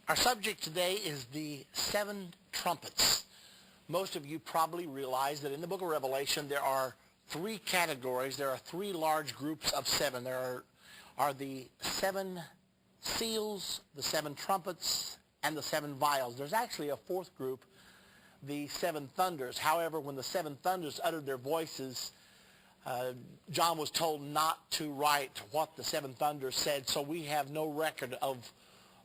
Our subject today is the Seven Trumpets. Most of you probably realize that in the book of Revelation there are three categories. There are three large groups of seven. There are the seven seals, the seven trumpets, and the seven vials. There's actually a fourth group, the seven thunders. However, when the seven thunders uttered their voices, John was told not to write what the seven thunders said, so we have no record of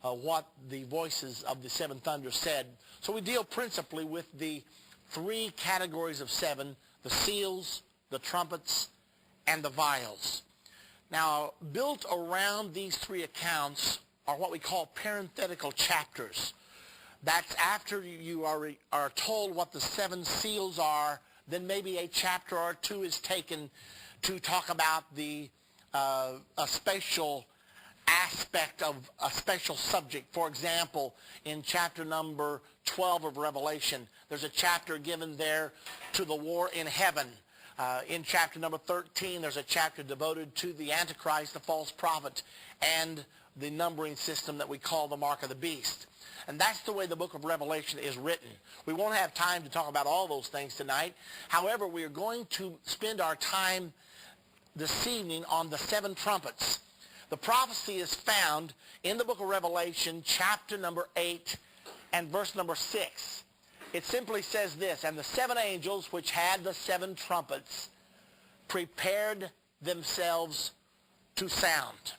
what the voices of the seven thunders said. So we deal principally with the three categories of seven: the seals, the trumpets, and the vials. Now, built around these three accounts are what we call parenthetical chapters. That's after you are told what the seven seals are, then maybe a chapter or two is taken to talk about a spatial aspect of a special subject. For example, in chapter number 12 of Revelation, there's a chapter given there to the war in heaven. In chapter number 13, there's a chapter devoted to the Antichrist, the false prophet, and the numbering system that we call the mark of the beast. And that's the way the book of Revelation is written. We won't have time to talk about all those things tonight. However, we are going to spend our time this evening on the seven trumpets. The prophecy is found in the book of Revelation, chapter number 8 and verse number 6. It simply says this: "And the seven angels which had the seven trumpets prepared themselves to sound."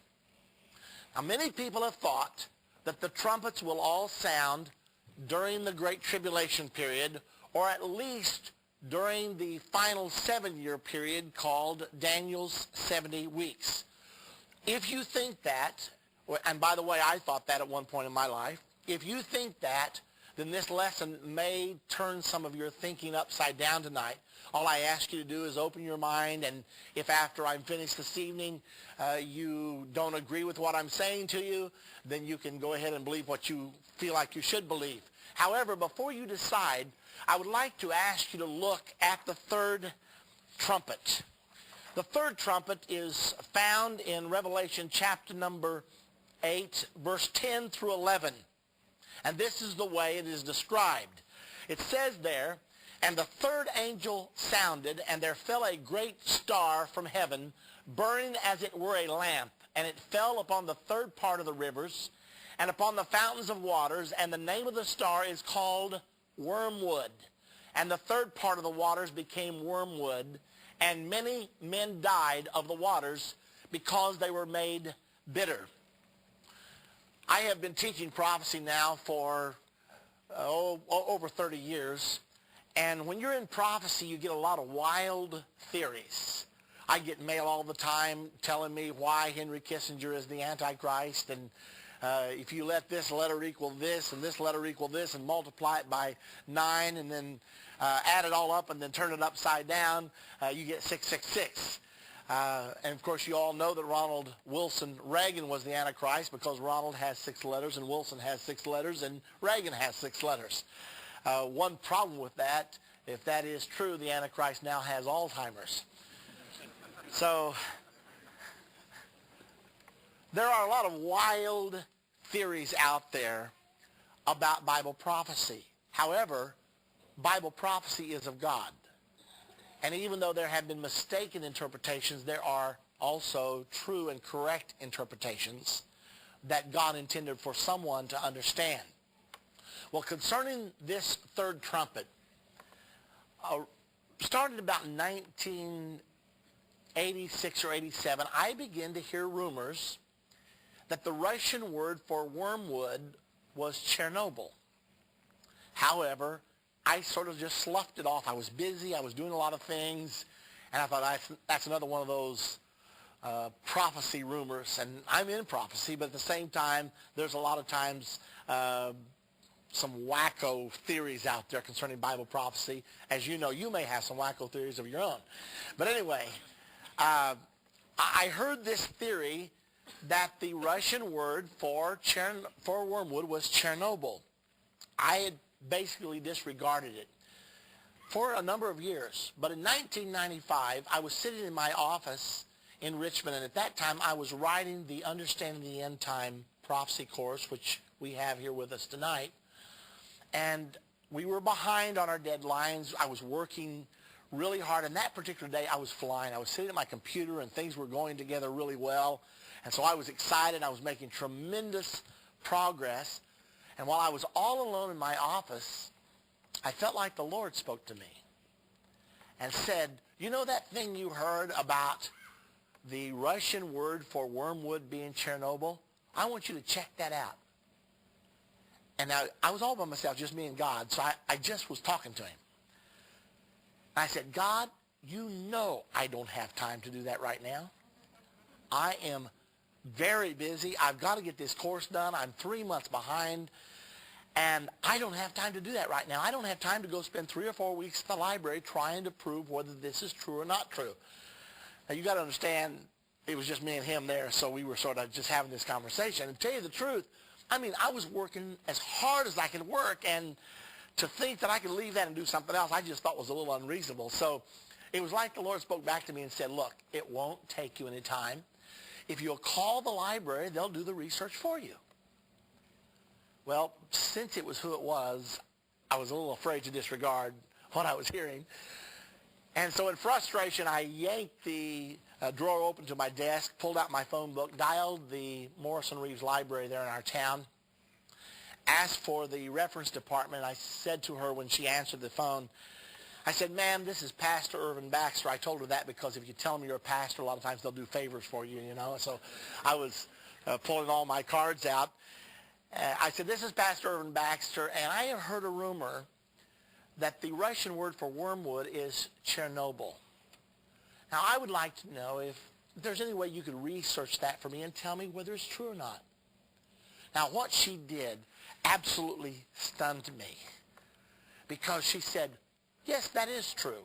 Now, many people have thought that the trumpets will all sound during the Great Tribulation period, or at least during the final 7-year period called Daniel's 70 weeks. If you think that, and by the way, I thought that at one point in my life, if you think that, then this lesson may turn some of your thinking upside down tonight. All I ask you to do is open your mind, and if after I'm finished this evening you don't agree with what I'm saying to you, then you can go ahead and believe what you feel like you should believe. However, before you decide, I would like to ask you to look at the third trumpet. The third trumpet is found in Revelation chapter number 8, verse 10 through 11. And this is the way it is described. It says there, "And the third angel sounded, and there fell a great star from heaven, burning as it were a lamp. And it fell upon the third part of the rivers, and upon the fountains of waters. And the name of the star is called Wormwood. And the third part of the waters became wormwood, and many men died of the waters because they were made bitter." I have been teaching prophecy now for over 30 years, and when you're in prophecy, you get a lot of wild theories. I get mail all the time telling me why Henry Kissinger is the Antichrist, and if you let this letter equal this and this letter equal this and multiply it by 9 and then add it all up and then turn it upside down, you get 666. And of course you all know that Ronald Wilson Reagan was the Antichrist because Ronald has 6 letters and Wilson has 6 letters and Reagan has 6 letters. One problem with that, if that is true, the Antichrist now has Alzheimer's. So there are a lot of wild theories out there about Bible prophecy. However, Bible prophecy is of God. And even though there have been mistaken interpretations, there are also true and correct interpretations that God intended for someone to understand. Well, concerning this third trumpet, started about 1986 or 87, I began to hear rumors that the Russian word for wormwood was Chernobyl. However, I sort of just sloughed it off. I was busy. I was doing a lot of things. And I thought, that's another one of those prophecy rumors. And I'm in prophecy, but at the same time, there's a lot of times some wacko theories out there concerning Bible prophecy. As you know, you may have some wacko theories of your own. But anyway, I heard this theory that the Russian word for wormwood was Chernobyl. I had basically disregarded it for a number of years. But in 1995, I was sitting in my office in Richmond, and at that time I was writing the Understanding the End Time prophecy course, which we have here with us tonight. And we were behind on our deadlines. I was working really hard. And that particular day, I was flying. I was sitting at my computer, and things were going together really well. And so I was excited. I was making tremendous progress. And while I was all alone in my office, I felt like the Lord spoke to me and said, you know that thing you heard about the Russian word for wormwood being Chernobyl? I want you to check that out. And now, I was all by myself, just me and God, so I just was talking to him. And I said, God, you know I don't have time to do that right now. I am very busy. I've got to get this course done. I'm 3 months behind, and I don't have time to do that right now. I don't have time to go spend 3 or 4 weeks at the library trying to prove whether this is true or not true. Now, you got to understand, it was just me and him there, so we were sort of just having this conversation. And to tell you the truth, I mean, I was working as hard as I could work, and to think that I could leave that and do something else, I just thought was a little unreasonable. So it was like the Lord spoke back to me and said, look, it won't take you any time. If you'll call the library, they'll do the research for you. Well, since it was who it was, I was a little afraid to disregard what I was hearing. And so in frustration, I yanked the drawer open to my desk, pulled out my phone book, dialed the Morrison Reeves Library there in our town, asked for the reference department. I said to her when she answered the phone, I said, ma'am, this is Pastor Irvin Baxter. I told her that because if you tell them you're a pastor, a lot of times they'll do favors for you, you know. So I was pulling all my cards out. I said, this is Pastor Irvin Baxter, and I have heard a rumor that the Russian word for wormwood is Chernobyl. Now, I would like to know if there's any way you could research that for me and tell me whether it's true or not. Now, what she did absolutely stunned me because she said, yes, that is true.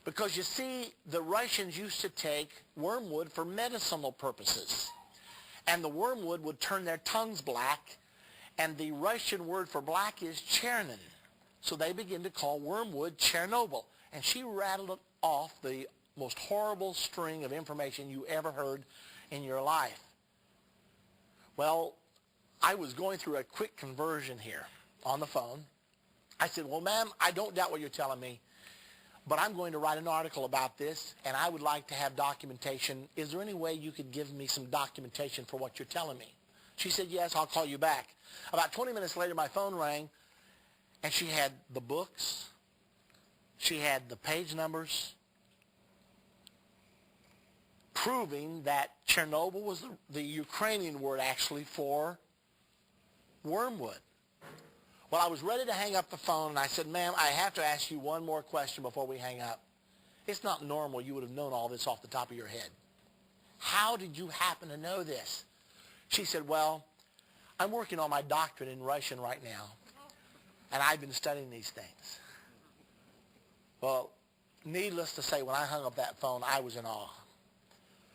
Because you see, the Russians used to take wormwood for medicinal purposes. And the wormwood would turn their tongues black, and the Russian word for black is Chernin. So they begin to call wormwood Chernobyl. And she rattled off the most horrible string of information you ever heard in your life. Well, I was going through a quick conversion here on the phone. I said, well, ma'am, I don't doubt what you're telling me, but I'm going to write an article about this, and I would like to have documentation. Is there any way you could give me some documentation for what you're telling me? She said, yes, I'll call you back. About 20 minutes later, my phone rang, and she had the books. She had the page numbers proving that Chernobyl was the Ukrainian word actually for wormwood. Well, I was ready to hang up the phone, and I said, ma'am, I have to ask you one more question before we hang up. It's not normal. You would have known all this off the top of your head. How did you happen to know this? She said, well, I'm working on my doctorate in Russian right now, and I've been studying these things. Well, needless to say, when I hung up that phone, I was in awe.